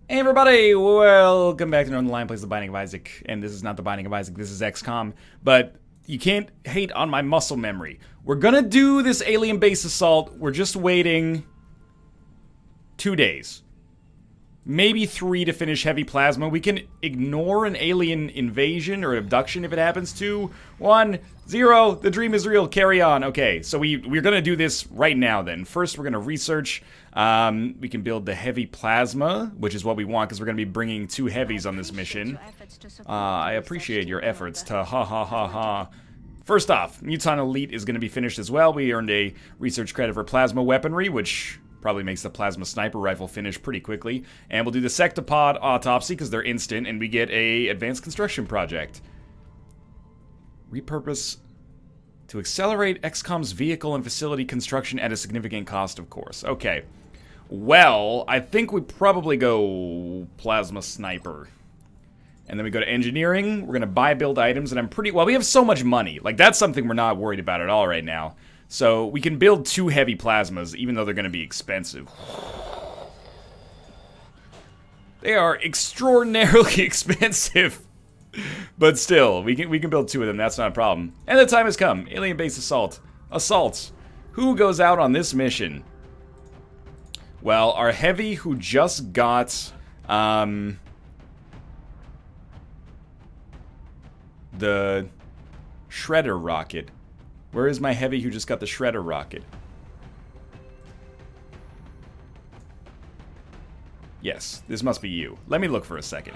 Hey everybody, welcome back to Northernlion plays The Binding of Isaac. And this is not The Binding of Isaac, this is XCOM. But you can't hate on my muscle memory. We're gonna do this alien base assault. We're just waiting 2 days. Maybe 3 to finish heavy plasma. We can ignore an alien invasion or abduction if it happens to. 1, 0, the dream is real, carry on. Okay, so we're gonna do this right now then. First, we're gonna research. We can build the heavy plasma, which is what we want because we're gonna be bringing 2 heavies on this mission. I appreciate your efforts to ha ha ha ha. First off, Muton Elite is gonna be finished as well. We earned a research credit for plasma weaponry, which probably makes the plasma sniper rifle finish pretty quickly. And we'll do the sectopod autopsy because they're instant, and we get a advanced construction project. Repurpose to accelerate XCOM's vehicle and facility construction at a significant cost, of course. Okay. Well, I think we probably go plasma sniper. And then we go to engineering. We're going to buy build items, and I'm pretty... Well, we have so much money. Like, that's something we're not worried about at all right now. So we can build 2 heavy plasmas, even though they're going to be expensive. They are extraordinarily expensive. But still, we can build 2 of them. That's not a problem. And the time has come. Alien base assault. Assault. Who goes out on this mission? Well, our heavy who just got the shredder rocket. Where is my heavy who just got the shredder rocket? Yes, this must be you. Let me look for a second.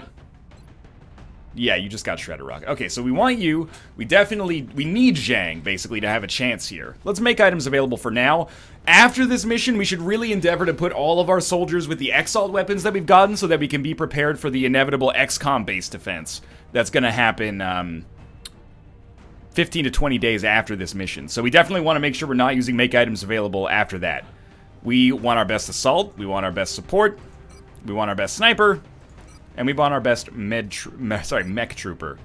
Yeah, you just got shredder rocket. Okay, so we want you. We need Zhang, basically, to have a chance here. Let's make items available for now. After this mission, we should really endeavor to put all of our soldiers with the Exalt weapons that we've gotten so that we can be prepared for the inevitable XCOM base defense. That's gonna happen, 15 to 20 days after this mission. So we definitely want to make sure we're not using make items available after that. We want our best assault, we want our best support, we want our best sniper, and we want our best mech trooper.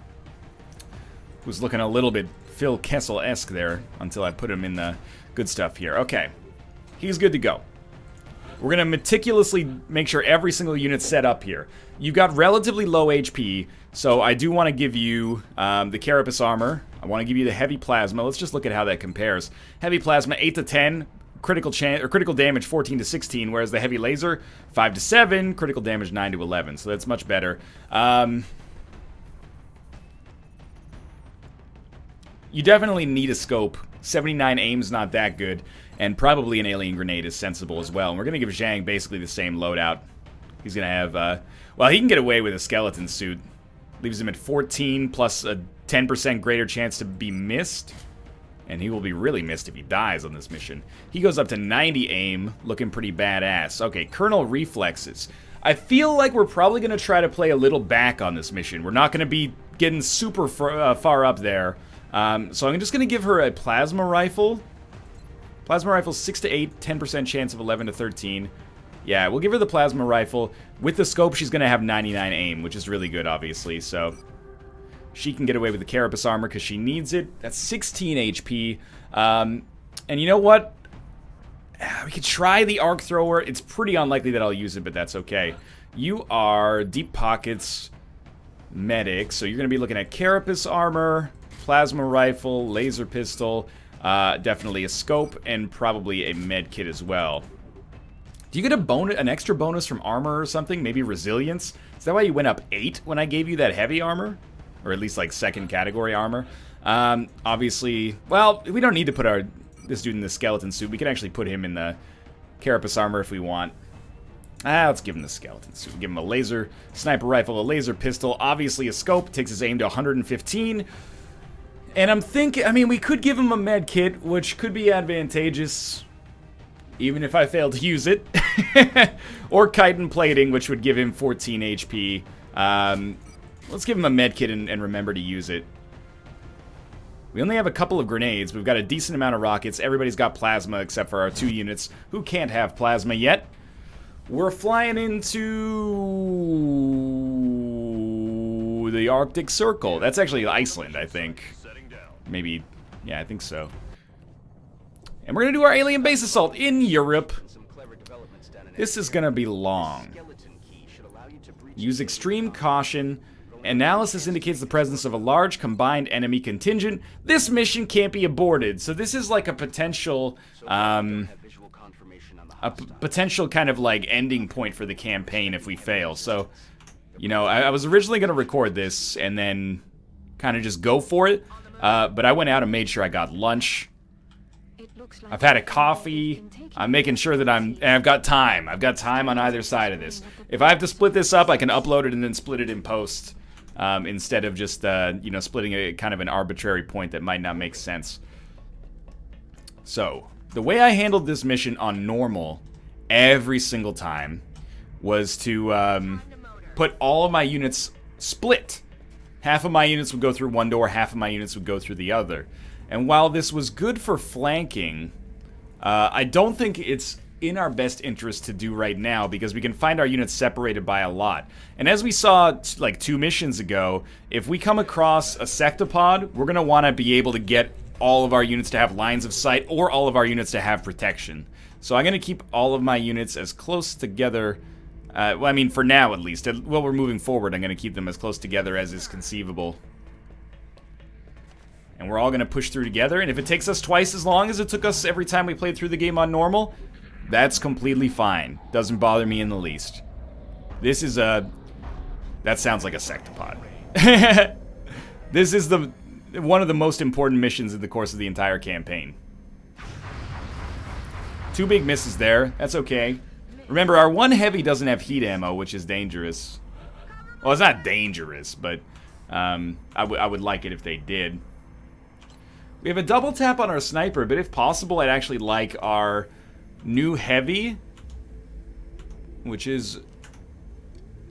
Who's looking a little bit Phil Kessel-esque there until I put him in the good stuff here. Okay, he's good to go. We're going to meticulously make sure every single unit's set up here. You've got relatively low HP, so I do want to give you the Carapace armor. I want to give you the heavy plasma. Let's just look at how that compares. Heavy plasma 8 to 10, critical damage 14 to 16, whereas the heavy laser 5 to 7, critical damage 9 to 11. So that's much better. You definitely need a scope. 79 aim's not that good, and probably an alien grenade is sensible as well. And we're going to give Zhang basically the same loadout. He's going to have, well, he can get away with a skeleton suit. Leaves him at 14 plus a 10% greater chance to be missed. And he will be really missed if he dies on this mission. He goes up to 90 aim, looking pretty badass. Okay, Colonel Reflexes. I feel like we're probably going to try to play a little back on this mission. We're not going to be getting super far up there. So I'm just going to give her a plasma rifle. Plasma rifle 6 to 8, 10% chance of 11 to 13. Yeah, we'll give her the plasma rifle. With the scope, she's going to have 99 aim, which is really good, obviously. So she can get away with the Carapace armor because she needs it. That's 16 HP. And you know what? We could try the arc thrower. It's pretty unlikely that I'll use it, but that's okay. You are Deep Pockets medic, so you're going to be looking at Carapace armor, plasma rifle, laser pistol, definitely a scope, and probably a med kit as well. Do you get an extra bonus from armor or something? Maybe resilience? Is that why you went up 8 when I gave you that heavy armor? Or at least like 2nd category armor? Obviously, well, we don't need to put this dude in the skeleton suit. We can actually put him in the Carapace armor if we want. Let's give him the skeleton suit. We'll give him a laser sniper rifle, a laser pistol, obviously a scope, takes his aim to 115. And I'm thinking, I mean, we could give him a med kit, which could be advantageous, even if I fail to use it. Or chitin plating, which would give him 14 HP. Let's give him a med kit and remember to use it. We only have a couple of grenades. We've got a decent amount of rockets. Everybody's got plasma except for our 2 units who can't have plasma yet. We're flying into the Arctic Circle. That's actually Iceland, I think. Maybe, yeah, I think so. And we're going to do our alien base assault in Europe. This is going to be long. Use extreme caution. Analysis indicates the presence of a large combined enemy contingent. This mission can't be aborted. So this is like a potential, potential kind of like ending point for the campaign if we fail. So, you know, I was originally going to record this and then kind of just go for it. But I went out and made sure I got lunch. I've had a coffee. I'm making sure that I've got time. I've got time on either side of this. If I have to split this up, I can upload it and then split it in post. Instead of just, you know, splitting a kind of an arbitrary point that might not make sense. So, the way I handled this mission on normal every single time was to put all of my units split. Half of my units would go through one door, half of my units would go through the other. And while this was good for flanking, I don't think it's in our best interest to do right now because we can find our units separated by a lot. And as we saw like 2 missions ago, if we come across a sectopod, we're going to want to be able to get all of our units to have lines of sight or all of our units to have protection. So I'm going to keep all of my units as close together, well, I mean for now at least. While we're moving forward, I'm going to keep them as close together as is conceivable. And we're all going to push through together, and if it takes us twice as long as it took us every time we played through the game on normal, that's completely fine. Doesn't bother me in the least. This is a... That sounds like a sectopod. This is one of the most important missions in the course of the entire campaign. 2 big misses there. That's okay. Remember, our 1 heavy doesn't have heat ammo, which is dangerous. Well, it's not dangerous, but I would like it if they did. We have a double tap on our sniper, but if possible, I'd actually like our new heavy, which is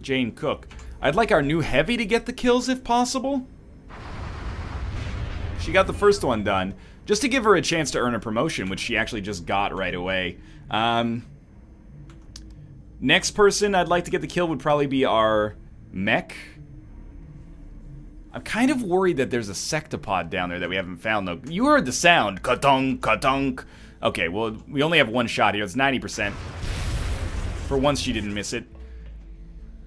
Jane Cook. I'd like our new heavy to get the kills if possible. She got the first one done, just to give her a chance to earn a promotion, which she actually just got right away. Next person I'd like to get the kill would probably be our mech. I'm kind of worried that there's a sectopod down there that we haven't found, though. You heard the sound. Ka-dunk, ka-dunk. Okay, well, we only have 1 shot here. It's 90%. For once, she didn't miss it.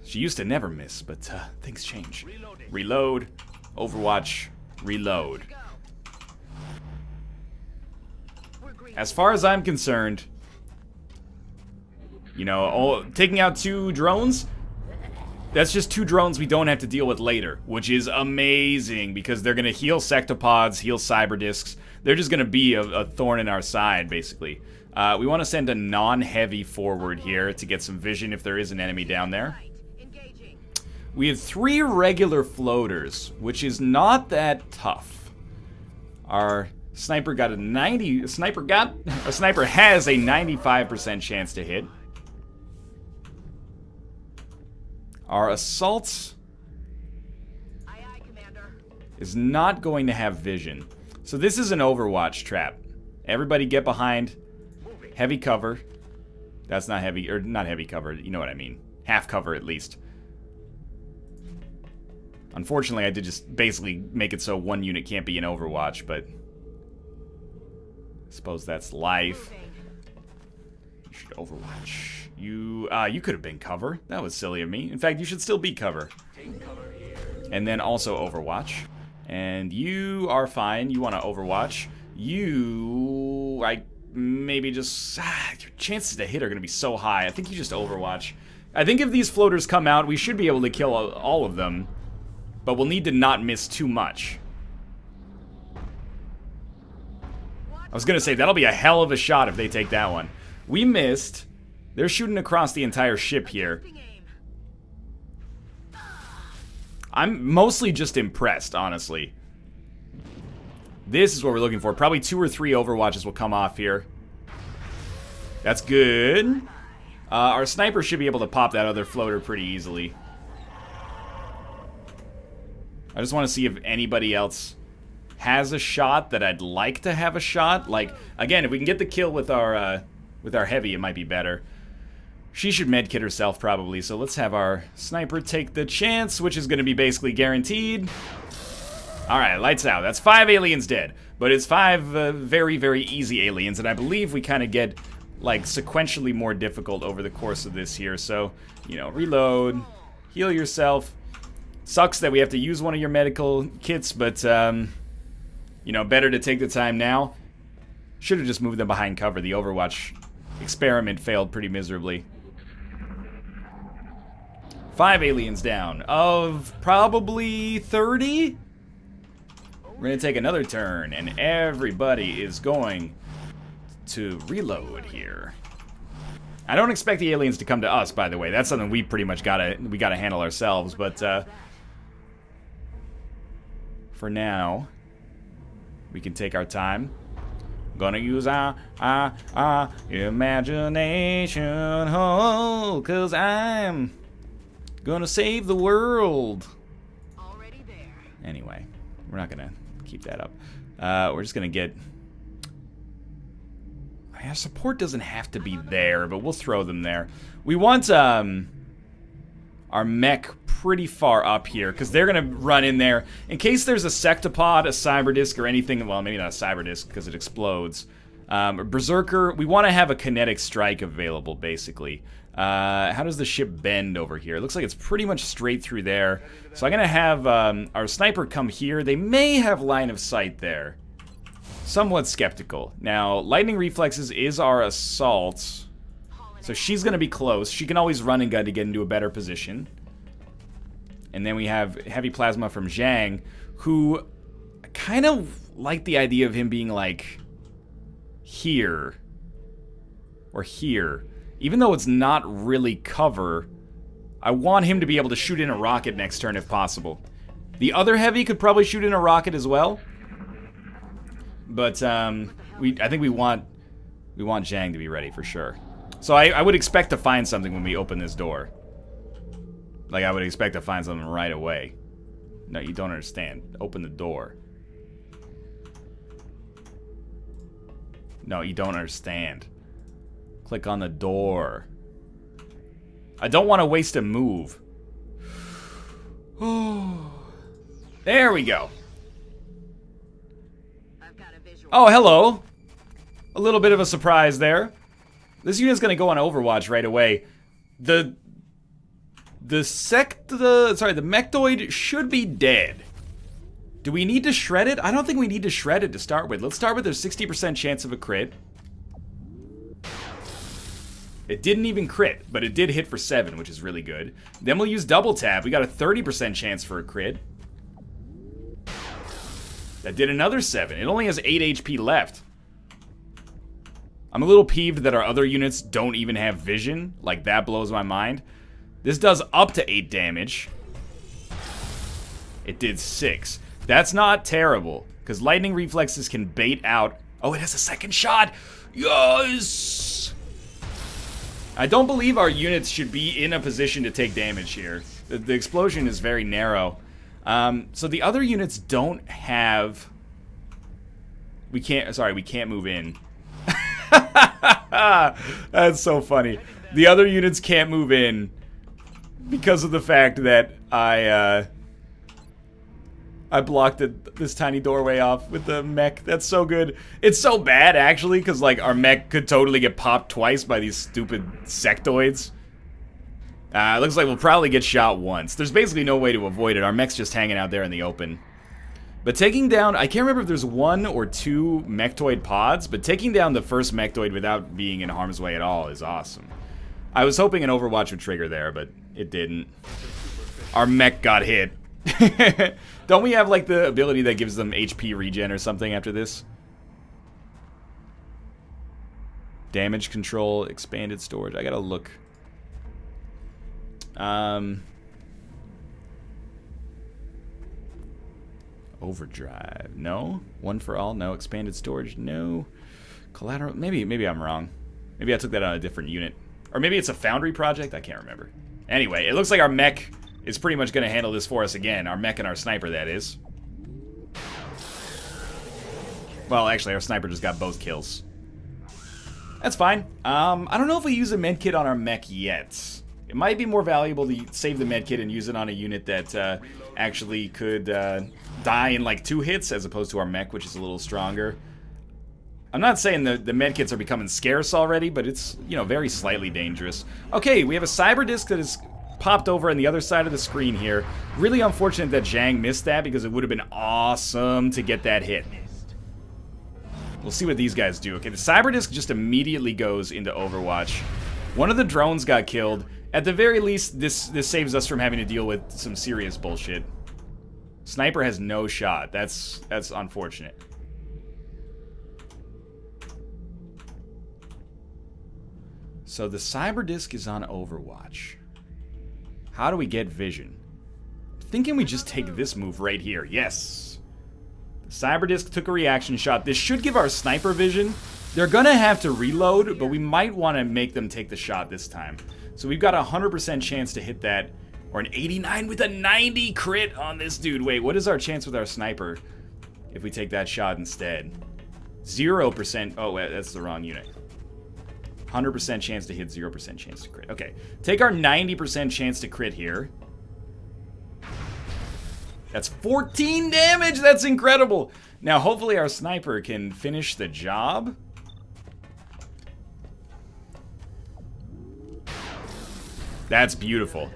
She used to never miss, but things change. Reload. Overwatch. Reload. As far as I'm concerned, you know, taking out 2 drones... That's just 2 drones we don't have to deal with later, which is amazing because they're going to heal sectopods, heal cyber discs. They're just going to be a thorn in our side, basically. We want to send a non-heavy forward here to get some vision if there is an enemy down there. We have 3 regular floaters, which is not that tough. Our sniper got a 90... A sniper has a 95% chance to hit. Our assault is not going to have vision. So this is an Overwatch trap. Everybody get behind heavy cover. That's not heavy, or not heavy cover, you know what I mean. Half cover at least. Unfortunately, I did just basically make it so 1 unit can't be in Overwatch, but I suppose that's life. You should Overwatch. You could have been cover. That was silly of me. In fact, you should still be cover. And then also Overwatch. And you are fine. You want to Overwatch. Maybe just... your chances to hit are going to be so high. I think you just Overwatch. I think if these floaters come out, we should be able to kill all of them. But we'll need to not miss too much. I was going to say, that'll be a hell of a shot if they take that one. We missed... They're shooting across the entire ship here. I'm mostly just impressed, honestly. This is what we're looking for. Probably 2 or 3 Overwatches will come off here. That's good. Our sniper should be able to pop that other floater pretty easily. I just want to see if anybody else has a shot that I'd like to have a shot. Like, again, if we can get the kill with our heavy, it might be better. She should medkit herself, probably, so let's have our sniper take the chance, which is going to be basically guaranteed. Alright, lights out. That's 5 aliens dead, but it's 5 very, very easy aliens, and I believe we kind of get like, sequentially more difficult over the course of this here. So, you know, reload, heal yourself. Sucks that we have to use one of your medical kits, but, you know, better to take the time now. Should have just moved them behind cover. The Overwatch experiment failed pretty miserably. 5 aliens down of probably 30. We're gonna take another turn, and everybody is going to reload here. I don't expect the aliens to come to us, by the way. That's something we pretty much gotta handle ourselves. But for now, we can take our time. Gonna use our imagination, oh, 'cause I'm gonna save the world. Already there. Anyway, we're not gonna keep that up. We're just gonna get... Yeah, support doesn't have to be there, but we'll throw them there. We want our mech pretty far up here, because they're gonna run in there in case there's a sectopod, a cyber disc, or anything. Well, maybe not a cyber disc because it explodes. A berserker. We want to have a kinetic strike available, basically. How does the ship bend over here? It looks like it's pretty much straight through there. So I'm gonna have our sniper come here. They may have line of sight there. Somewhat skeptical. Now, lightning reflexes is our assault, so she's gonna be close. She can always run and gun to get into a better position. And then we have heavy plasma from Zhang, who I kind of like the idea of him being like here or here. Even though it's not really cover, I want him to be able to shoot in a rocket next turn if possible. The other heavy could probably shoot in a rocket as well. But I think we want Zhang to be ready for sure. So I would expect to find something when we open this door. Like, I would expect to find something right away. No, you don't understand. Open the door. No, you don't understand. Click on the door. I don't want to waste a move. There we go. Oh, hello. A little bit of a surprise there. This unit's gonna go on Overwatch right away. The mechtoid should be dead. Do we need to shred it? I don't think we need to shred it to start with. Let's start with a 60% chance of a crit. It didn't even crit, but it did hit for 7, which is really good. Then we'll use double tap. We got a 30% chance for a crit. That did another 7. It only has 8 HP left. I'm a little peeved that our other units don't even have vision. Like, that blows my mind. This does up to 8 damage. It did 6. That's not terrible, because lightning reflexes can bait out... Oh, it has a second shot! Yes! I don't believe our units should be in a position to take damage here. The explosion is very narrow. So the other units don't have... We can't move in. That's so funny. The other units can't move in because of the fact that I blocked this tiny doorway off with the mech. That's so good. It's so bad, actually, because, like, our mech could totally get popped twice by these stupid sectoids. It looks like we'll probably get shot once. There's basically no way to avoid it. Our mech's just hanging out there in the open. But taking down... I can't remember if there's 1 or 2 mechtoid pods, but taking down the first mechtoid without being in harm's way at all is awesome. I was hoping an Overwatch would trigger there, but it didn't. Our mech got hit. Don't we have, like, the ability that gives them HP regen or something after this? Damage control, expanded storage. I gotta look. Overdrive. No. One for all. No. Expanded storage. No. Collateral. Maybe I'm wrong. Maybe I took that on a different unit. Or maybe it's a Foundry project. I can't remember. Anyway, it looks like our mech is pretty much going to handle this for us again. Our mech and our sniper, that is. Well, actually, our sniper just got both kills. That's fine. I don't know if we use a medkit on our mech yet. It might be more valuable to save the medkit and use it on a unit that actually could die in like 2 hits, as opposed to our mech, which is a little stronger. I'm not saying the medkits are becoming scarce already, but it's, you know, very slightly dangerous. Okay, we have a cyber disc that is popped over on the other side of the screen here. Really unfortunate that Zhang missed that because it would have been awesome to get that hit. We'll see what these guys do. Okay, the cyber disc just immediately goes into Overwatch. One of the drones got killed. At the very least, this saves us from having to deal with some serious bullshit. Sniper has no shot. That's unfortunate. So the cyber disc is on Overwatch. How do we get vision? I'm thinking we just take this move right here. Yes. The cyber disc took a reaction shot. This should give our sniper vision. They're gonna have to reload, but we might want to make them take the shot this time. So we've got a 100% chance to hit that, or an 89 with a 90 crit on this dude. Wait, what is our chance with our sniper if we take that shot instead? 0%. Oh, wait, that's the wrong unit. 100% chance to hit, 0% chance to crit. Okay, take our 90% chance to crit here. That's 14 damage! That's incredible! Now, hopefully our sniper can finish the job. That's beautiful.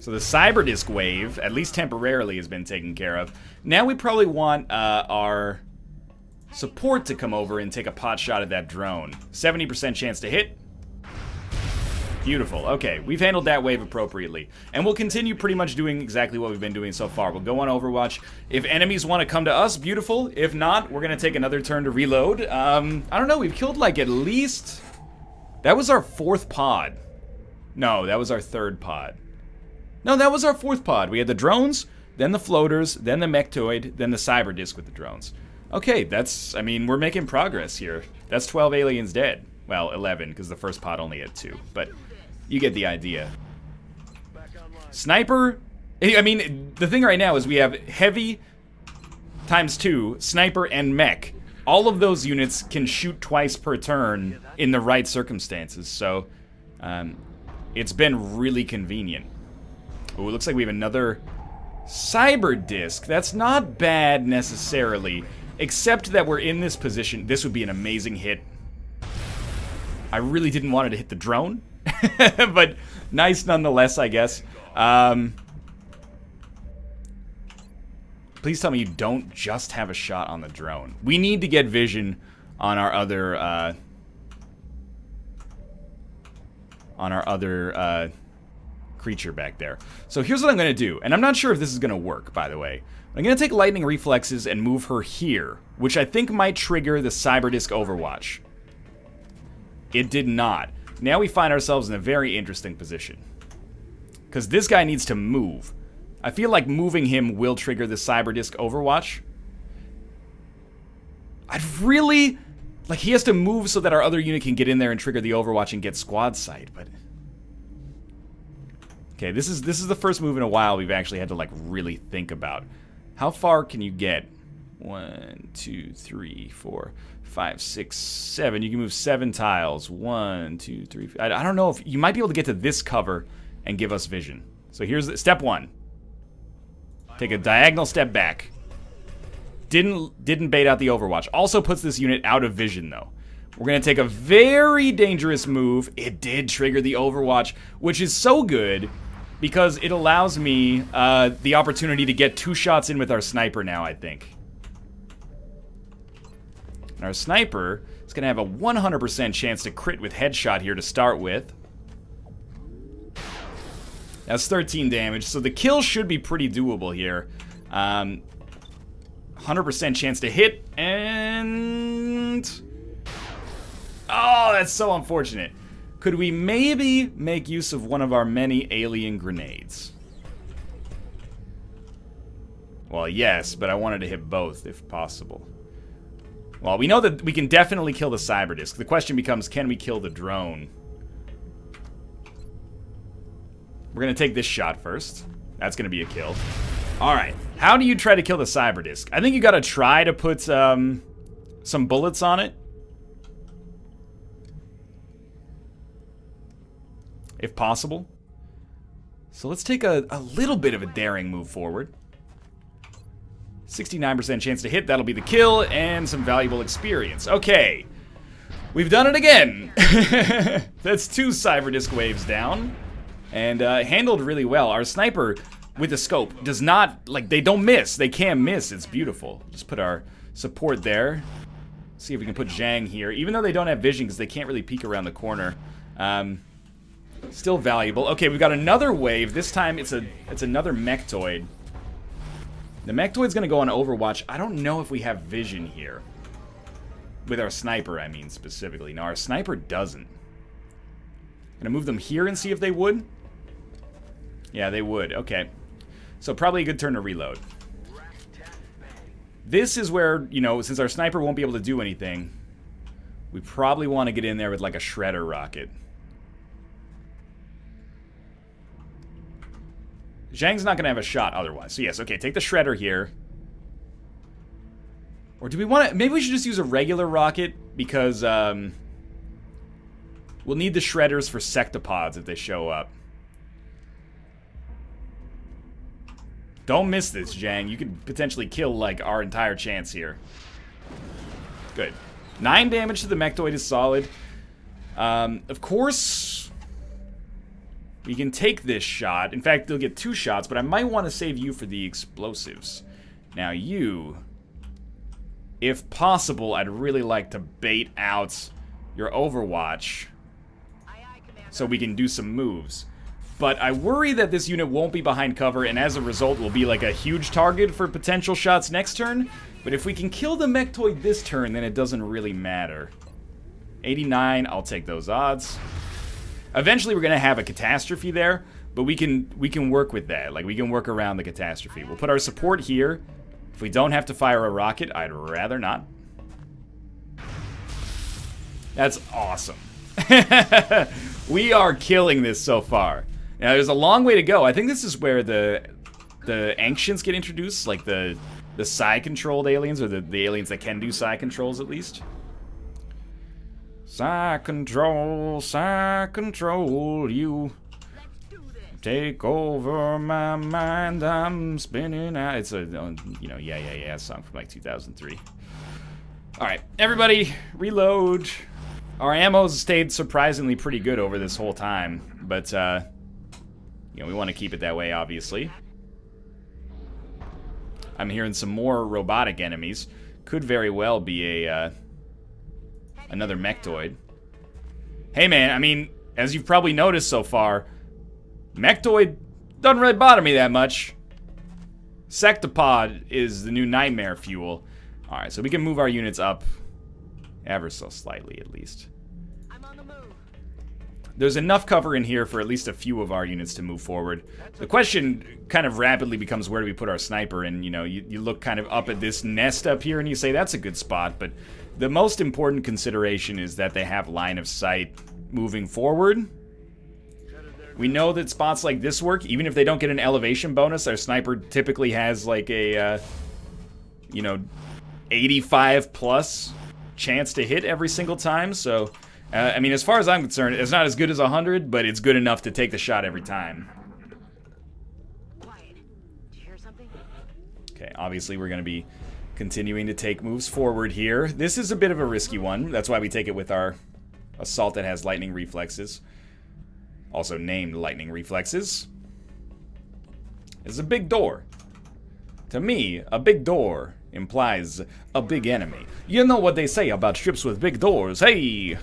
So the cyber disc wave, at least temporarily, has been taken care of. Now we probably want our support to come over and take a pot shot at that drone. 70% chance to hit. Beautiful. Okay, we've handled that wave appropriately. And we'll continue pretty much doing exactly what we've been doing so far. We'll go on Overwatch. If enemies want to come to us, beautiful. If not, we're going to take another turn to reload. I don't know, we've killed like at least... That was our 4th pod. No, that was our 3rd pod. No, that was our 4th pod. We had the drones, then the floaters, then the mechtoid, then the cyber disc with the drones. Okay, that's, I mean, we're making progress here. That's 12 aliens dead. Well, 11, because the first pod only had 2. But you get the idea. Sniper, I mean, the thing right now is we have heavy times 2, sniper, and mech. All of those units can shoot twice per turn in the right circumstances, so it's been really convenient. Ooh, it looks like we have another cyber disc. That's not bad necessarily, except that we're in this position. This would be an amazing hit. I really didn't want it to hit the drone, but nice nonetheless, I guess. Please tell me you don't just have a shot on the drone. We need to get vision on our other creature back there. So here's what I'm going to do, and I'm not sure if this is going to work, by the way. I'm going to take lightning reflexes and move her here, which I think might trigger the cyber disc Overwatch. It did not. Now we find ourselves in a very interesting position, because this guy needs to move. I feel like moving him will trigger the cyber disc Overwatch. I'd really... Like, he has to move so that our other unit can get in there and trigger the Overwatch and get squad sight, but... Okay, this is the first move in a while we've actually had to, like, really think about. How far can you get? 1, 2, 3, 4, 5, 6, 7. You can move 7 tiles. 1, 2, 3... I don't know if... You might be able to get to this cover and give us vision. So here's step 1. Take a diagonal step back. Didn't bait out the Overwatch. Also puts this unit out of vision, though. We're going to take a very dangerous move. It did trigger the Overwatch, which is so good because it allows me the opportunity to get 2 shots in with our sniper now, I think. And our sniper is going to have a 100% chance to crit with headshot here to start with. That's 13 damage, so the kill should be pretty doable here. 100% chance to hit, and... Oh, that's so unfortunate. Could we maybe make use of one of our many alien grenades? Well, yes, but I wanted to hit both, if possible. Well, we know that we can definitely kill the cyber disc. The question becomes, can we kill the drone? We're going to take this shot first. That's going to be a kill. Alright, how do you try to kill the cyber disc? I think you got to try to put some bullets on it. If possible. So let's take a little bit of a daring move forward. 69% chance to hit. That'll be the kill and some valuable experience. Okay. We've done it again. That's 2 Cyberdisk waves down. And handled really well. Our sniper with the scope does not, like, they don't miss. They can't miss. It's beautiful. Just put our support there. See if we can put Zhang here. Even though they don't have vision because they can't really peek around the corner. Still valuable. Okay, we've got another wave. This time it's another Mechtoid. The Mechtoid's gonna go on Overwatch. I don't know if we have vision here. With our sniper, I mean, specifically. No, our sniper doesn't. Gonna move them here and see if they would. Yeah, they would. Okay. So probably a good turn to reload. This is where, you know, since our sniper won't be able to do anything, we probably want to get in there with like a shredder rocket. Zhang's not going to have a shot otherwise. So yes, okay, take the shredder here. Or do we want to... Maybe we should just use a regular rocket because we'll need the shredders for sectopods if they show up. Don't miss this, Zhang. You could potentially kill, like, our entire chance here. Good. 9 damage to the Mechtoid is solid. Of course, we can take this shot. In fact, they'll get 2 shots, but I might want to save you for the explosives. Now, you... If possible, I'd really like to bait out your Overwatch so we can do some moves. But I worry that this unit won't be behind cover, and as a result will be like a huge target for potential shots next turn. But if we can kill the Mechtoid this turn, then it doesn't really matter. 89, I'll take those odds. Eventually we're going to have a catastrophe there, but we can work with that. Like, we can work around the catastrophe. We'll put our support here. If we don't have to fire a rocket, I'd rather not. That's awesome. We are killing this so far. Now, there's a long way to go. I think this is where the Ancients get introduced, like the psi-controlled aliens, or the aliens that can do psi-controls at least. Psi-control, you. Take over my mind, I'm spinning out. It's a, you know, yeah song from like 2003. Alright, everybody, reload. Our ammo's stayed surprisingly pretty good over this whole time, but, you know, we want to keep it that way, obviously. I'm hearing some more robotic enemies. Could very well be a, another Mechtoid. Hey, man, I mean, as you've probably noticed so far, Mechtoid doesn't really bother me that much. Sectopod is the new nightmare fuel. Alright, so we can move our units up ever so slightly, at least. I'm on the move. There's enough cover in here for at least a few of our units to move forward. The question kind of rapidly becomes, where do we put our sniper? And, you know, you look kind of up at this nest up here and you say, that's a good spot. But the most important consideration is that they have line of sight moving forward. We know that spots like this work. Even if they don't get an elevation bonus, our sniper typically has like a, you know, 85 plus chance to hit every single time. So, I mean, as far as I'm concerned, it's not as good as 100, but it's good enough to take the shot every time. Quiet. Did you hear something? Okay, obviously we're going to be continuing to take moves forward here. This is a bit of a risky one. That's why we take it with our assault that has lightning reflexes. Also named lightning reflexes. It's a big door. To me, a big door implies a big enemy. You know what they say about ships with big doors. Hey!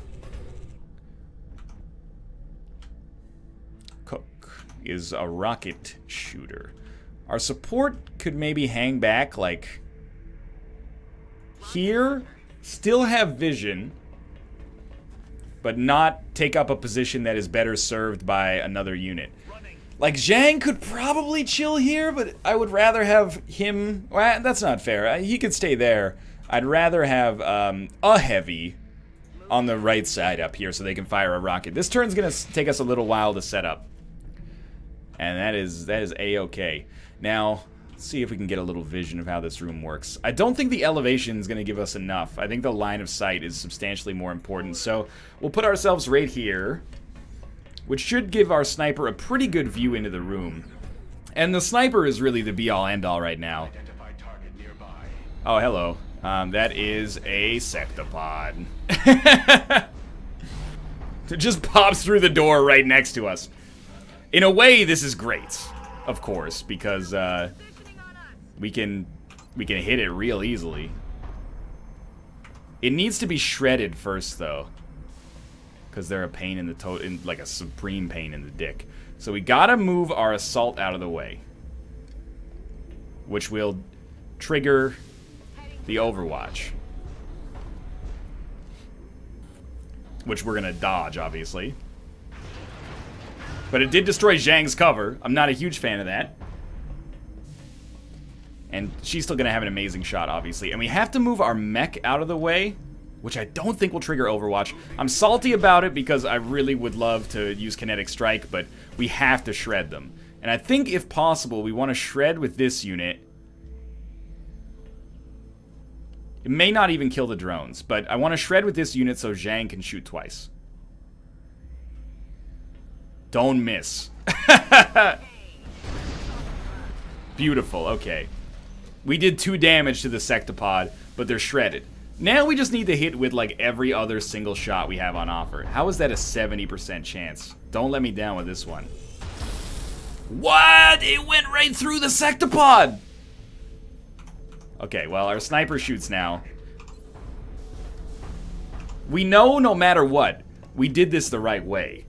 Cook is a rocket shooter. Our support could maybe hang back, like, here. Still have vision, but not take up a position that is better served by another unit. Like, Zhang could probably chill here, but I would rather have him... Well, that's not fair. He could stay there. I'd rather have a heavy on the right side up here so they can fire a rocket. This turn's going to take us a little while to set up. And that is A-okay. Now, let's see if we can get a little vision of how this room works. I don't think the elevation is going to give us enough. I think the line of sight is substantially more important. So we'll put ourselves right here, which should give our sniper a pretty good view into the room. And the sniper is really the be-all, end-all right now. Oh, hello. That is a sectopod. It just pops through the door right next to us. In a way, this is great, of course, because we can hit it real easily. It needs to be shredded first, though, because they're a pain in the like a supreme pain in the dick. So we gotta move our assault out of the way, which will trigger the Overwatch, which we're gonna dodge, obviously. But it did destroy Zhang's cover. I'm not a huge fan of that. And she's still gonna have an amazing shot, obviously. And we have to move our mech out of the way, which I don't think will trigger Overwatch. I'm salty about it because I really would love to use Kinetic Strike, but we have to shred them. And I think, if possible, we want to shred with this unit. It may not even kill the drones, but I want to shred with this unit so Zhang can shoot twice. Don't miss. Beautiful, okay. We did 2 damage to the sectopod, but they're shredded. Now we just need to hit with like every other single shot we have on offer. How is that a 70% chance? Don't let me down with this one. What? It went right through the sectopod! Okay, well, our sniper shoots now. We know no matter what, we did this the right way.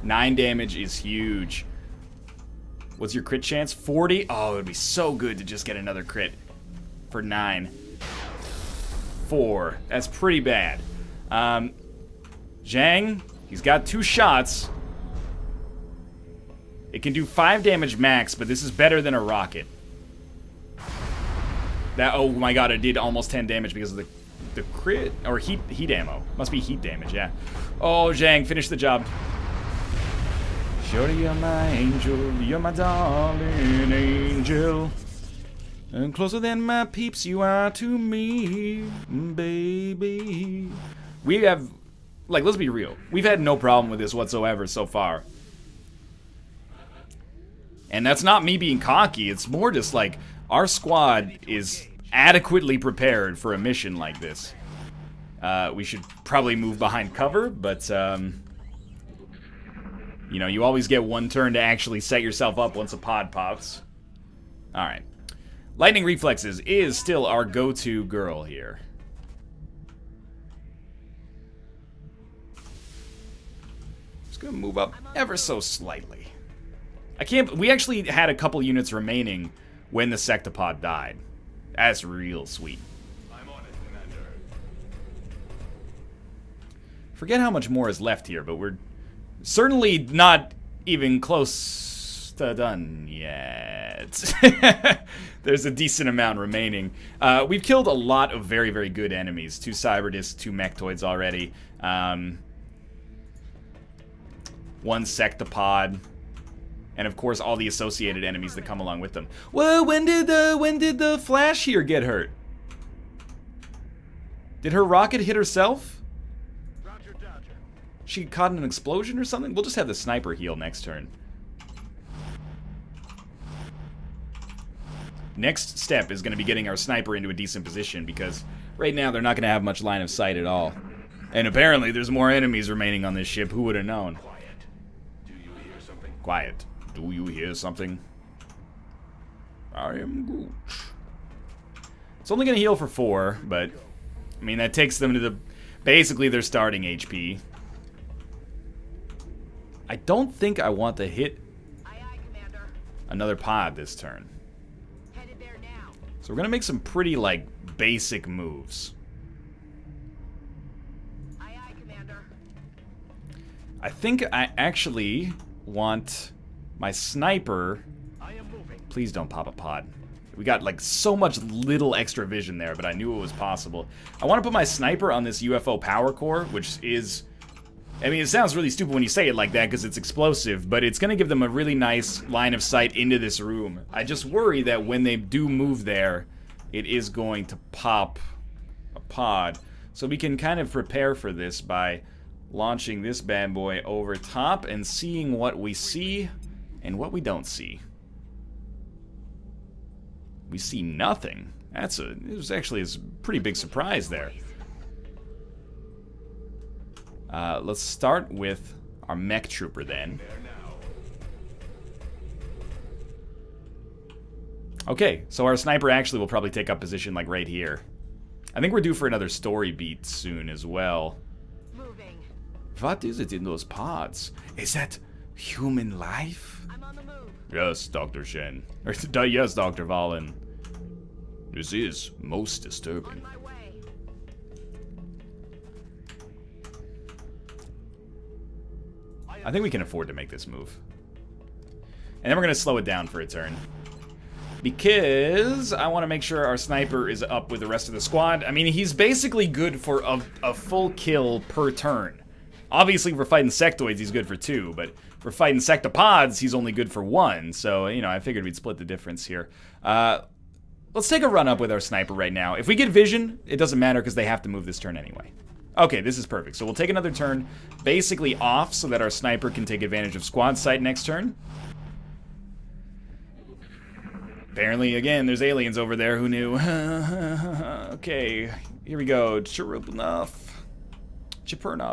9 damage is huge. What's your crit chance? 40? Oh, it would be so good to just get another crit for 9. 4. That's pretty bad. Zhang, he's got 2 shots. It can do 5 damage max, but this is better than a rocket. That, oh my god, it did almost 10 damage because of the crit, or heat ammo. Must be heat damage, yeah. Oh, Zhang, finish the job. Shorty, you're my angel, you're my darling angel. And closer than my peeps you are to me, baby. We have, like, let's be real. We've had no problem with this whatsoever so far. And that's not me being cocky, it's more just like, our squad is adequately prepared for a mission like this. We should probably move behind cover, but, you know, you always get one turn to actually set yourself up once a pod pops. Alright. Lightning Reflexes is still our go-to girl here. Just gonna move up ever so slightly. We actually had a couple units remaining when the sectopod died. That's real sweet. I'm on it, Commander. Forget how much more is left here, but we're certainly not even close to done yet. There's a decent amount remaining. We've killed a lot of very, very good enemies. 2 Cyberdiscs, 2 Mechtoids already. 1 Sectopod. And of course, all the associated enemies that come along with them. Whoa, when did the Flash here get hurt? Did her rocket hit herself? She caught in an explosion or something? We'll just have the sniper heal next turn. Next step is going to be getting our sniper into a decent position, because right now they're not going to have much line of sight at all. And apparently there's more enemies remaining on this ship. Who would have known? Quiet. Do you hear something? Quiet. Do you hear something? I am Groot. It's only going to heal for 4, but I mean, that takes them to the basically their starting HP. I don't think I want to hit another pod this turn. Headed there now. So we're going to make some pretty, like, basic moves. Aye, aye, Commander. I think I actually want my sniper. I am moving. Please don't pop a pod. We got like so much little extra vision there, but I knew it was possible. I want to put my sniper on this UFO power core, which is, I mean, it sounds really stupid when you say it like that because it's explosive, but it's going to give them a really nice line of sight into this room. I just worry that when they do move there, it is going to pop a pod. So we can kind of prepare for this by launching this bad boy over top and seeing what we see and what we don't see. We see nothing. It was actually a pretty big surprise there. Let's start with our mech trooper then. Okay, so our sniper actually will probably take up position like right here. I think we're due for another story beat soon as well. Moving. What is it in those pods? Is that human life? I'm on the move. Yes, Dr. Shen. Yes, Dr. Valen. This is most disturbing. On my way. I think we can afford to make this move. And then we're going to slow it down for a turn. Because I want to make sure our sniper is up with the rest of the squad. I mean, he's basically good for a full kill per turn. Obviously, if we're fighting sectoids, he's good for 2. But if we're fighting sectopods, he's only good for 1. So, you know, I figured we'd split the difference here. Let's take a run up with our sniper right now. If we get vision, it doesn't matter because they have to move this turn anyway. Okay, this is perfect. So we'll take another turn basically off so that our sniper can take advantage of squad sight next turn. Apparently, again, there's aliens over there. Who knew? Okay, here we go. Chernov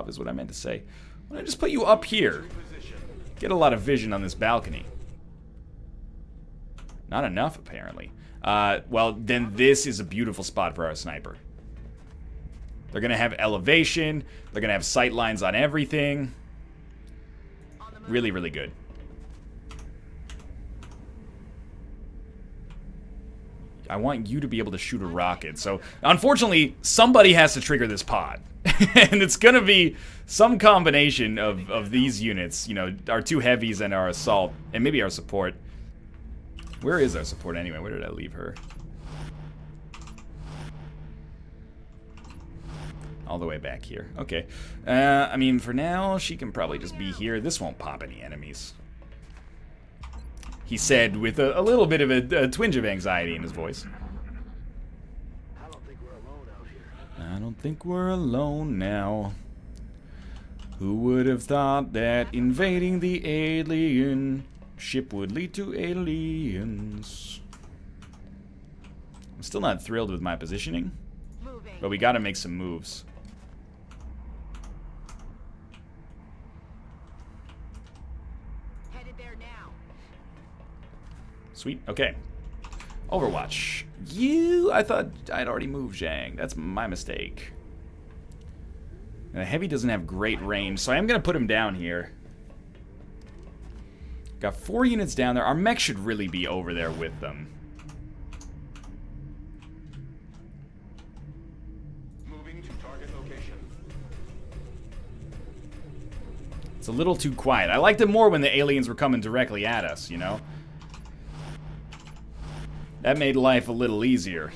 is what I meant to say. I'm gonna just put you up here. Get a lot of vision on this balcony. Not enough, apparently. Well, then this is a beautiful spot for our sniper. They're gonna have elevation. They're gonna have sight lines on everything. Really, really good. I want you to be able to shoot a rocket. So, unfortunately, somebody has to trigger this pod. And it's gonna be some combination of these units. You know, our 2 heavies and our assault. And maybe our support. Where is our support anyway? Where did I leave her? All the way back here. Okay. I mean, for now, she can probably just be here. This won't pop any enemies. He said with a little bit of a twinge of anxiety in his voice. I don't think we're alone out here. I don't think we're alone now. Who would have thought that invading the alien ship would lead to aliens? I'm still not thrilled with my positioning, Moving. but we gotta make some moves. Headed there now. Sweet, okay. Overwatch. I thought I'd already moved Zhang. That's my mistake. And the heavy doesn't have great range, so I am gonna put him down here. Got 4 units down there. Our mech should really be over there with them. Moving to target location. It's a little too quiet. I liked it more when the aliens were coming directly at us, you know? That made life a little easier.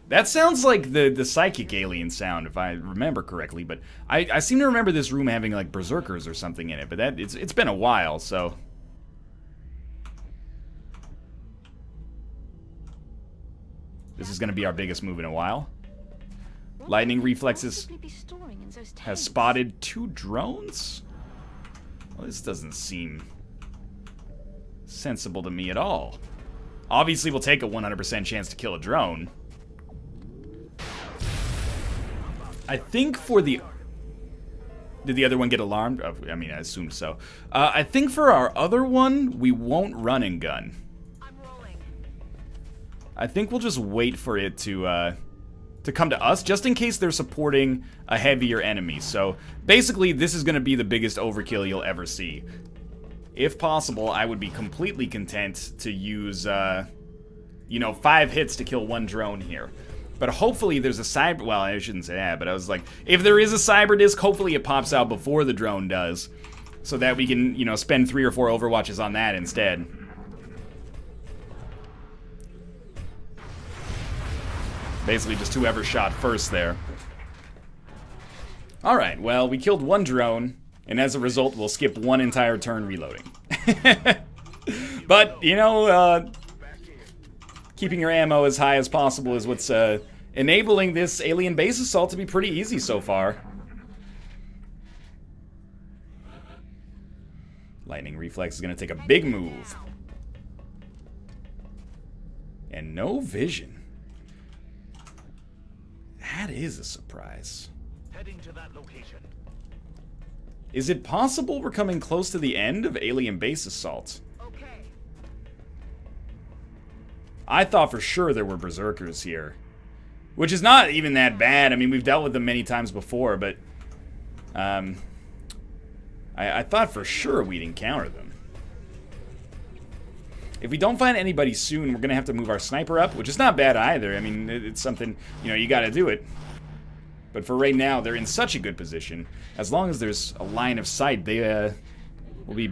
That sounds like the psychic alien sound, if I remember correctly, but I seem to remember this room having like berserkers or something in it, but it's been a while, so. This is gonna be our biggest move in a while. Lightning reflexes has spotted 2 drones? Well, this doesn't seem sensible to me at all. Obviously, we'll take a 100% chance to kill a drone. I think for the... Did the other one get alarmed? Oh, I mean, I assumed so. I think for our other one, we won't run and gun. I'm rolling. I think we'll just wait for it to come to us, just in case they're supporting a heavier enemy. So, basically, this is going to be the biggest overkill you'll ever see. If possible, I would be completely content to use, you know, 5 hits to kill 1 drone here. But hopefully there's a cyber... Well, I shouldn't say that, but I was like, if there is a cyber disc, hopefully it pops out before the drone does. So that we can, you know, spend 3 or 4 overwatches on that instead. Basically just whoever shot first there. Alright, well, we killed 1 drone, and as a result, we'll skip 1 entire turn reloading. But, you know, keeping your ammo as high as possible is what's enabling this alien base assault to be pretty easy so far. Lightning reflex is going to take a big move. And no vision. That is a surprise. Heading to that location. Is it possible we're coming close to the end of alien base assault? Okay. I thought for sure there were berserkers here. Which is not even that bad. I mean, we've dealt with them many times before, but... I thought for sure we'd encounter them. If we don't find anybody soon, we're going to have to move our sniper up, which is not bad either. I mean, it's something, you know, you got to do it. But for right now, they're in such a good position. As long as there's a line of sight, they will be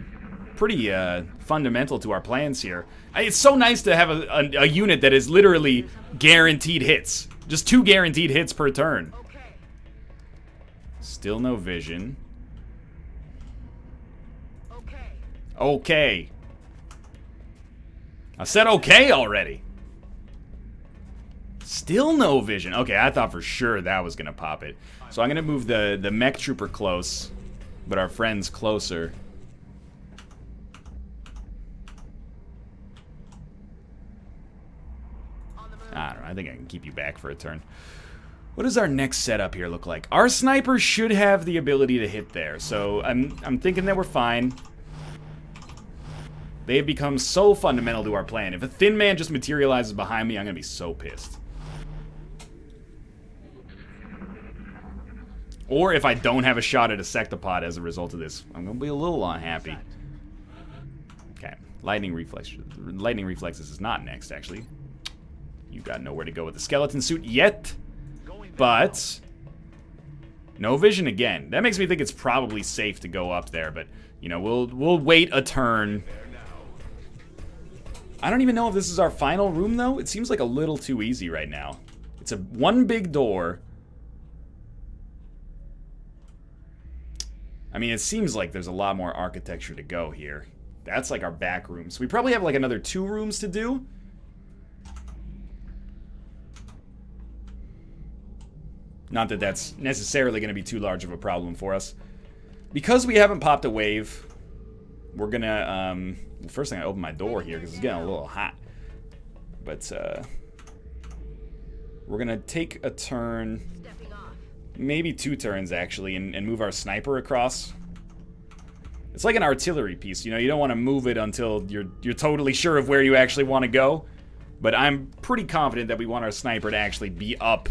pretty fundamental to our plans here. It's so nice to have a unit that is literally guaranteed hits. Just 2 guaranteed hits per turn. Okay. Still no vision. Okay. Okay. I said okay already. Still no vision. Okay, I thought for sure that was going to pop it. So I'm going to move the mech trooper close, but our friends closer. I don't know. I think I can keep you back for a turn. What does our next setup here look like? Our sniper should have the ability to hit there, so I'm thinking that we're fine. They have become so fundamental to our plan. If a thin man just materializes behind me, I'm going to be so pissed. Or if I don't have a shot at a sectopod as a result of this, I'm going to be a little unhappy. Okay, lightning reflexes is not next, actually. You got nowhere to go with the skeleton suit yet, but no vision again. That makes me think it's probably safe to go up there, but you know, we'll wait a turn. I don't even know if this is our final room though. It seems like a little too easy right now. It's one big door. I mean, it seems like there's a lot more architecture to go here. That's like our back room. So we probably have like another 2 rooms to do. Not that that's necessarily going to be too large of a problem for us. Because we haven't popped a wave, we're going to, first thing I open my door here because it's getting a little hot. But, we're going to take a turn, maybe 2 turns actually, and move our sniper across. It's like an artillery piece, you know, you don't want to move it until you're totally sure of where you actually want to go. But I'm pretty confident that we want our sniper to actually be up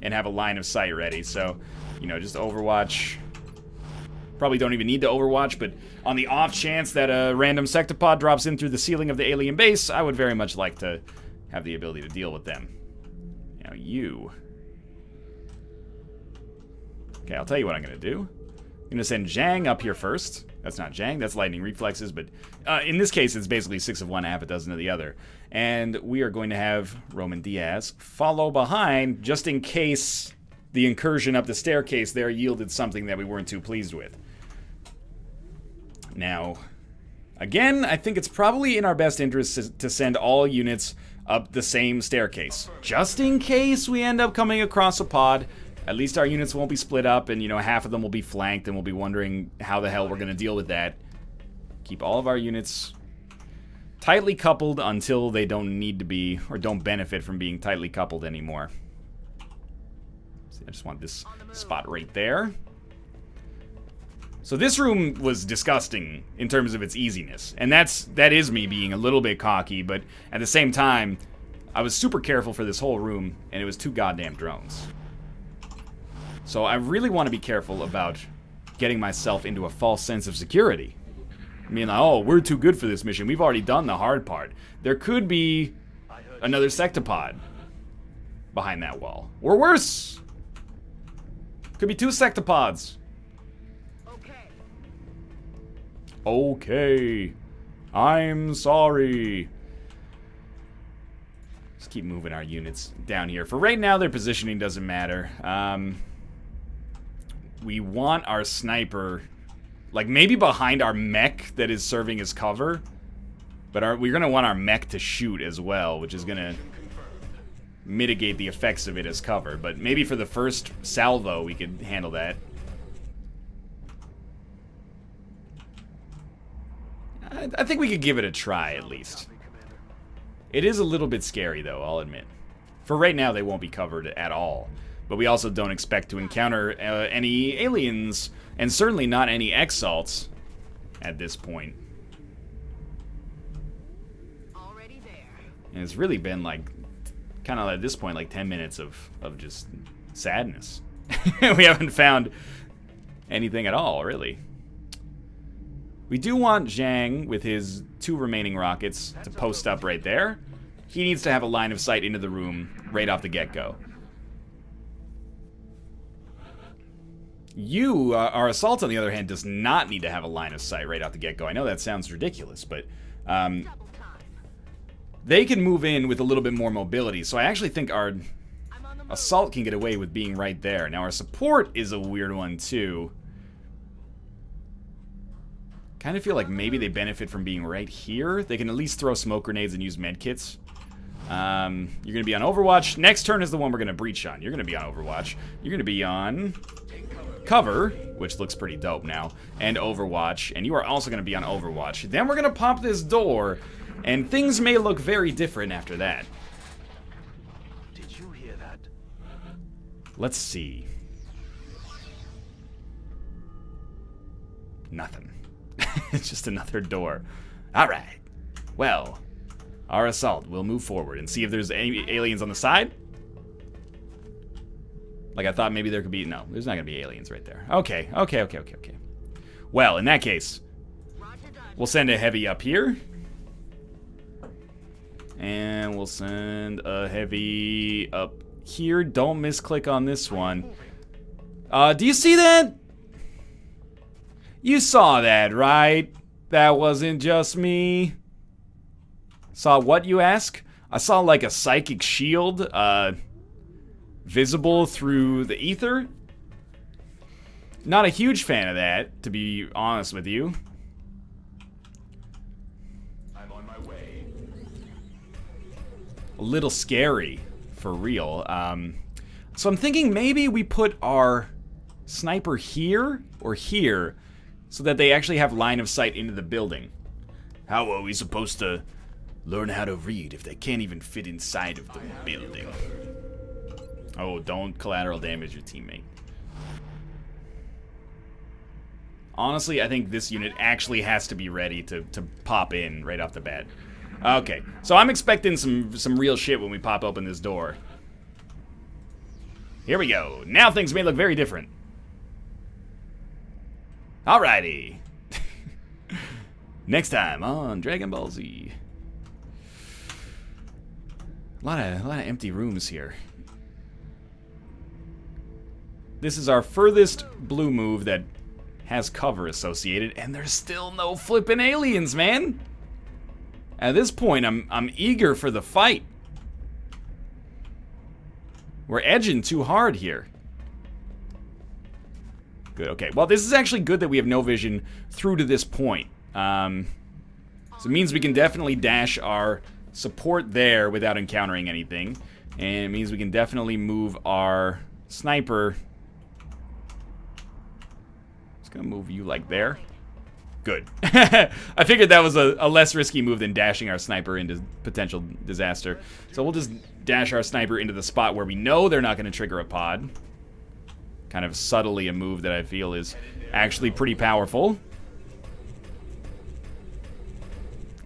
and have a line of sight ready, so, you know, just overwatch. Probably don't even need to overwatch, but on the off chance that a random sectopod drops in through the ceiling of the alien base, I would very much like to have the ability to deal with them. Now, you. Okay, I'll tell you what I'm going to do. I'm going to send Zhang up here first. That's not Zhang, that's lightning reflexes, but in this case, it's basically 6 of one, half a dozen of the other. And we are going to have Roman Diaz follow behind, just in case the incursion up the staircase there yielded something that we weren't too pleased with. Now, again, I think it's probably in our best interest to send all units up the same staircase. Just in case we end up coming across a pod, at least our units won't be split up and, you know, half of them will be flanked and we'll be wondering how the hell we're going to deal with that. Keep all of our units tightly coupled until they don't need to be, or don't benefit from being tightly coupled anymore. See, I just want this spot right there. So this room was disgusting in terms of its easiness. And that is me being a little bit cocky, but at the same time, I was super careful for this whole room, and it was 2 goddamn drones. So I really want to be careful about getting myself into a false sense of security. I mean, oh, we're too good for this mission. We've already done the hard part. There could be another sectopod behind that wall. Or worse. Could be 2 sectopods. Okay. I'm sorry. Let's keep moving our units down here. For right now, their positioning doesn't matter. We want our sniper, like, maybe behind our mech that is serving as cover. But we're going to want our mech to shoot as well, which is going to mitigate the effects of it as cover. But maybe for the first salvo, we could handle that. I think we could give it a try, at least. It is a little bit scary, though, I'll admit. For right now, they won't be covered at all. But we also don't expect to encounter any aliens, and certainly not any Exalts at this point. Already there. And it's really been like, kind of at this point, like 10 minutes of just sadness. We haven't found anything at all, really. We do want Zhang, with his 2 remaining rockets, to post up right there. He needs to have a line of sight into the room right off the get-go. Our Assault, on the other hand, does not need to have a line of sight right off the get-go. I know that sounds ridiculous, but Double time. they can move in with a little bit more mobility. So I actually think our I'm on the move. Assault can get away with being right there. Now, our Support is a weird one, too. Kind of feel like maybe they benefit from being right here. They can at least throw smoke grenades and use medkits. You're going to be on Overwatch. Next turn is the one we're going to breach on. You're going to be on Overwatch. You're going to be on Cover, which looks pretty dope now, and Overwatch. And you are also going to be on Overwatch. Then we're going to pop this door, and things may look very different after that. Did you hear that? Let's see. Nothing. It's just another door. Alright. Well, our Assault will move forward and see if there's any aliens on the side. Like I thought maybe there could be. No, there's not going to be aliens right there. Okay. Well, in that case, Roger that. we'll send a heavy up here. And we'll send a heavy up here. Don't misclick on this one. Do you see that? You saw that, right? That wasn't just me. Saw what, you ask? I saw like a psychic shield, visible through the ether. Not a huge fan of that, to be honest with you. I'm on my way. A little scary, for real. So I'm thinking maybe we put our sniper here or here, so that they actually have line of sight into the building. How are we supposed to learn how to read if they can't even fit inside of the building? Oh, don't collateral damage your teammate. Honestly, I think this unit actually has to be ready to pop in right off the bat. Okay, so I'm expecting some real shit when we pop open this door. Here we go. Now things may look very different. Alrighty. Next time on Dragon Ball Z. A lot of empty rooms here. This is our furthest blue move that has cover associated, and there's still no flippin' aliens, man. At this point, I'm eager for the fight. We're edging too hard here. Good, okay. Well, this is actually good that we have no vision through to this point. So it means we can definitely dash our support there without encountering anything. And it means we can definitely move our sniper. Just gonna move you like there. Good. I figured that was a less risky move than dashing our sniper into potential disaster. So we'll just dash our sniper into the spot where we know they're not going to trigger a pod. Kind of subtly a move that I feel is actually pretty powerful.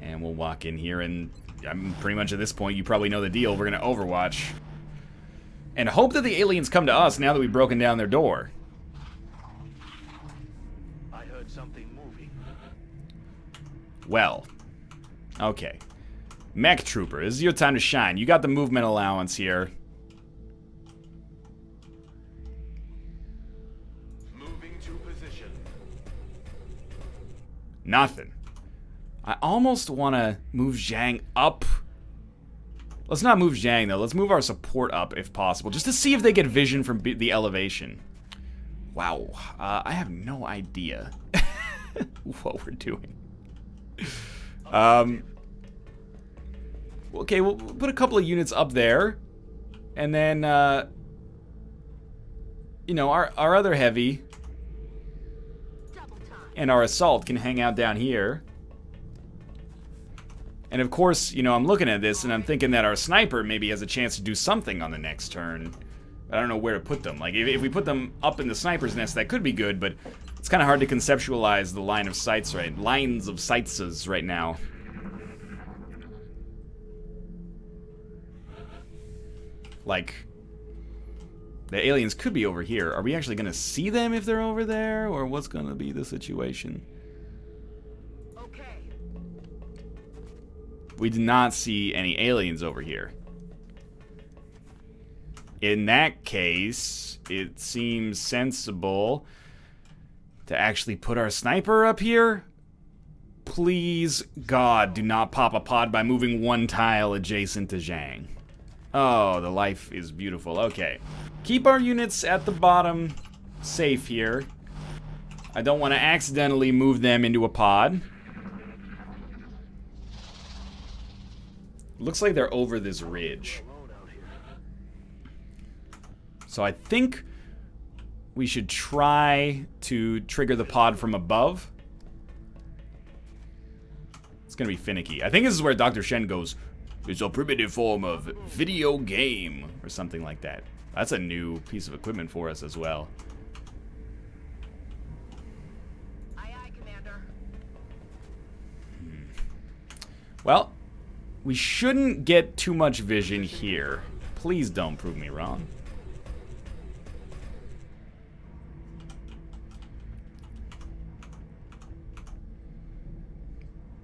And we'll walk in here, and I'm pretty much at this point, you probably know the deal. We're going to Overwatch. And hope that the aliens come to us now that we've broken down their door. I heard something moving. Well, okay. Mech Trooper, this is your time to shine. You got the movement allowance here. Moving to position. Nothing. I almost want to move Zhang up. Let's not move Zhang, though. Let's move our support up, if possible, just to see if they get vision from the elevation. Wow. I have no idea what we're doing. Okay, we'll put a couple of units up there. And then, you know, our other heavy Double time. and our assault can hang out down here. And of course, you know, I'm looking at this and I'm thinking that our sniper maybe has a chance to do something on the next turn. But I don't know where to put them. Like, if we put them up in the sniper's nest, that could be good, but it's kind of hard to conceptualize the lines of sights right now. Like, the aliens could be over here. Are we actually going to see them if they're over there? Or what's going to be the situation? Okay. We did not see any aliens over here. In that case, it seems sensible to actually put our sniper up here. Please, God, do not pop a pod by moving one tile adjacent to Zhang. Oh, the life is beautiful. Okay. Keep our units at the bottom safe here. I don't want to accidentally move them into a pod. Looks like they're over this ridge. So I think we should try to trigger the pod from above. It's gonna be finicky. I think this is where Dr. Shen goes, "It's a primitive form of video game," or something like that. That's a new piece of equipment for us as well. Aye, aye, Commander. Well, we shouldn't get too much vision here. Please don't prove me wrong.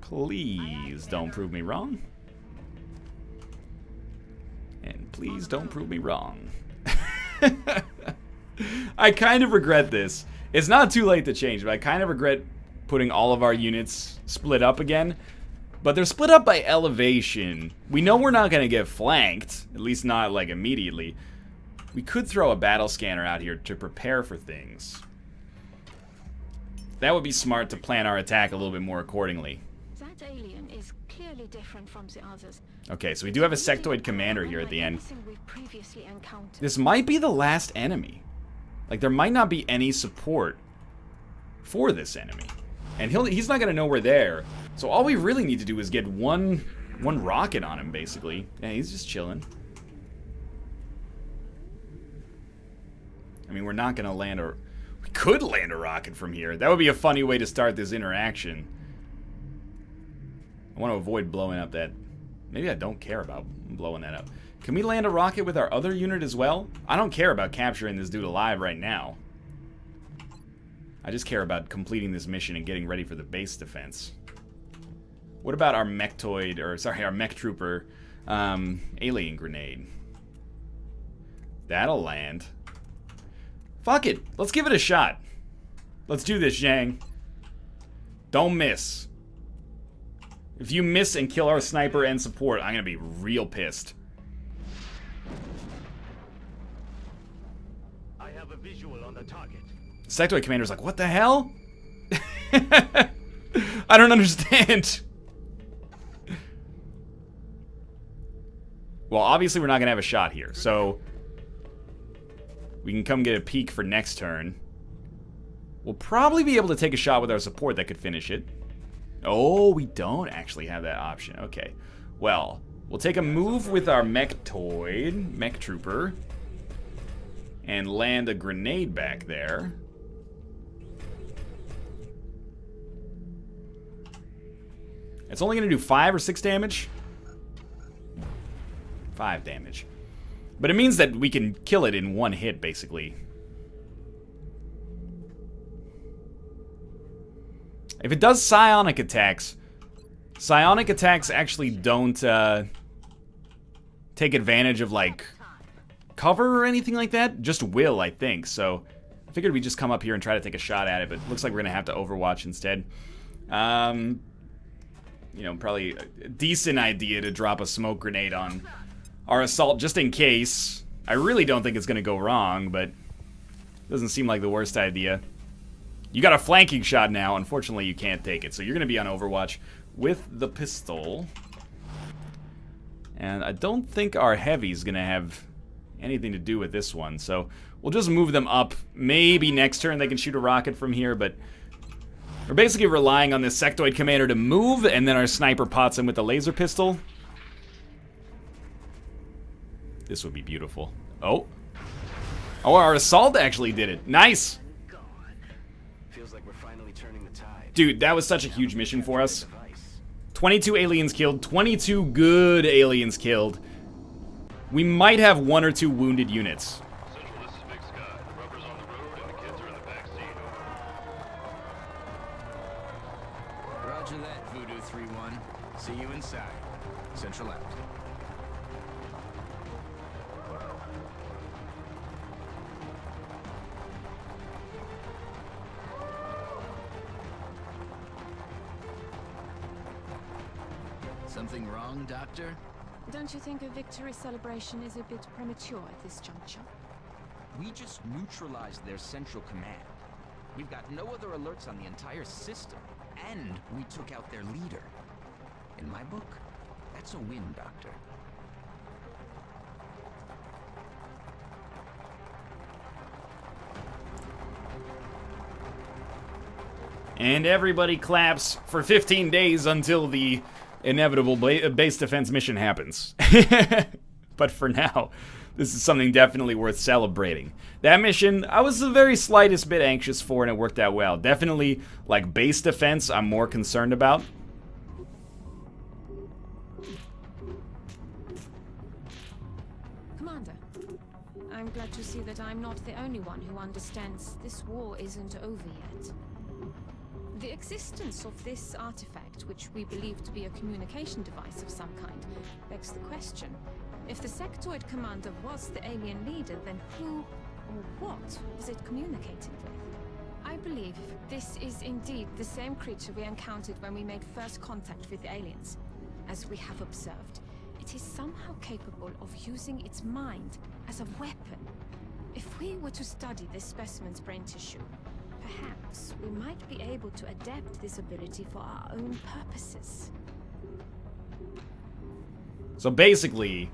Please don't prove me wrong. And please don't prove me wrong. I kind of regret this. It's not too late to change, but I kind of regret putting all of our units split up again. But they're split up by elevation. We know we're not going to get flanked, at least not like immediately. We could throw a battle scanner out here to prepare for things. That would be smart to plan our attack a little bit more accordingly. That alien is clearly different from the others. Okay, so we do have a sectoid commander here at the end. Anything we've previously encountered. This might be the last enemy. Like, there might not be any support for this enemy. And he's not going to know we're there. So all we really need to do is get one rocket on him, basically. Yeah, he's just chilling. I mean, we're not going to land a... We could land a rocket from here. That would be a funny way to start this interaction. I want to avoid blowing up that... Maybe I don't care about blowing that up. Can we land a rocket with our other unit as well? I don't care about capturing this dude alive right now. I just care about completing this mission and getting ready for the base defense. What about our mechtoid, or sorry, our mech trooper alien grenade? That'll land. Fuck it. Let's give it a shot. Let's do this, Zhang. Don't miss. If you miss and kill our sniper and support, I'm gonna be real pissed. I have a visual on the target. Sectoid commander's like, what the hell? I don't understand. Well, obviously we're not gonna have a shot here, so we can come get a peek for next turn. We'll probably be able to take a shot with our support that could finish it. Oh, we don't actually have that option. Okay. Well, we'll take a move with our mech trooper, and land a grenade back there. It's only going to do 5 or 6 damage. 5 damage. But it means that we can kill it in one hit, basically. If it does psionic attacks actually don't take advantage of, like, cover or anything like that. Just will, I think. So I figured we'd just come up here and try to take a shot at it, but it looks like we're going to have to overwatch instead. You know, probably a decent idea to drop a smoke grenade on our assault just in case. I really don't think it's going to go wrong, but it doesn't seem like the worst idea. You got a flanking shot now. Unfortunately, you can't take it. So you're going to be on Overwatch with the pistol. And I don't think our heavy's going to have anything to do with this one. So we'll just move them up. Maybe next turn they can shoot a rocket from here, but We're basically relying on this sectoid commander to move, and then our sniper pots him with the laser pistol. This would be beautiful. Oh. Oh, our assault actually did it. Nice. Gone. Feels like we're finally turning the tide. Dude, that was such a huge mission for us. 22 aliens killed, 22 good aliens killed. We might have 1 or 2 wounded units. Central, this is Big Sky. The rubber's on the road and the kids are in the back seat. Roger that, Voodoo 3-1. See you inside. Central out. Something wrong, Doctor? Don't you think a victory celebration is a bit premature at this juncture? We just neutralized their central command. We've got no other alerts on the entire system, and we took out their leader. In my book, that's a win, Doctor. And everybody claps for 15 days until the inevitable base defense mission happens. But for now, this is something definitely worth celebrating. That mission, I was the very slightest bit anxious for, and it worked out well. Definitely, like, base defense, I'm more concerned about. Commander, I'm glad to see that I'm not the only one who understands this war isn't over yet. The existence of this artifact, which we believe to be a communication device of some kind, begs the question. If the sectoid commander was the alien leader, then who or what was it communicating with? I believe this is indeed the same creature we encountered when we made first contact with the aliens. As we have observed, it is somehow capable of using its mind as a weapon. If we were to study this specimen's brain tissue, perhaps we might be able to adapt this ability for our own purposes. So basically,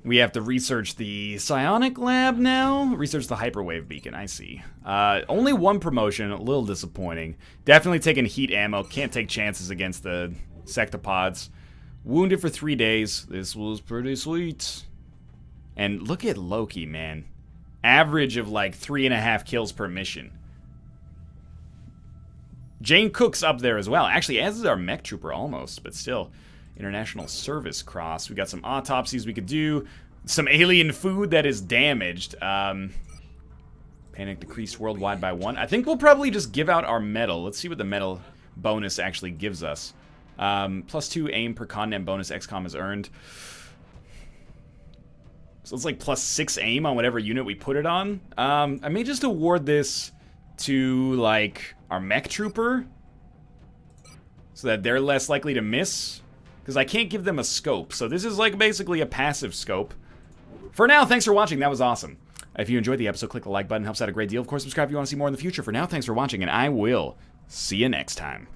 we have to research the psionic lab now? Research the hyperwave beacon, I see. Only 1 promotion, a little disappointing. Definitely taking heat ammo, can't take chances against the sectopods. Wounded for 3 days, this was pretty sweet. And look at Loki, man. Average of like 3.5 kills per mission. Jane Cook's up there as well. Actually, as is our mech trooper almost, but still. International Service Cross. We got some autopsies we could do. Some alien food that is damaged. Panic decreased worldwide by 1. I think we'll probably just give out our medal. Let's see what the medal bonus actually gives us. +2 aim per continent bonus XCOM has earned. So it's like +6 aim on whatever unit we put it on. I may just award this to, like, our mech trooper, so that they're less likely to miss. Because I can't give them a scope. So this is like basically a passive scope. For now, thanks for watching. That was awesome. If you enjoyed the episode, click the like button. Helps out a great deal. Of course, subscribe if you want to see more in the future. For now, thanks for watching, and I will see you next time.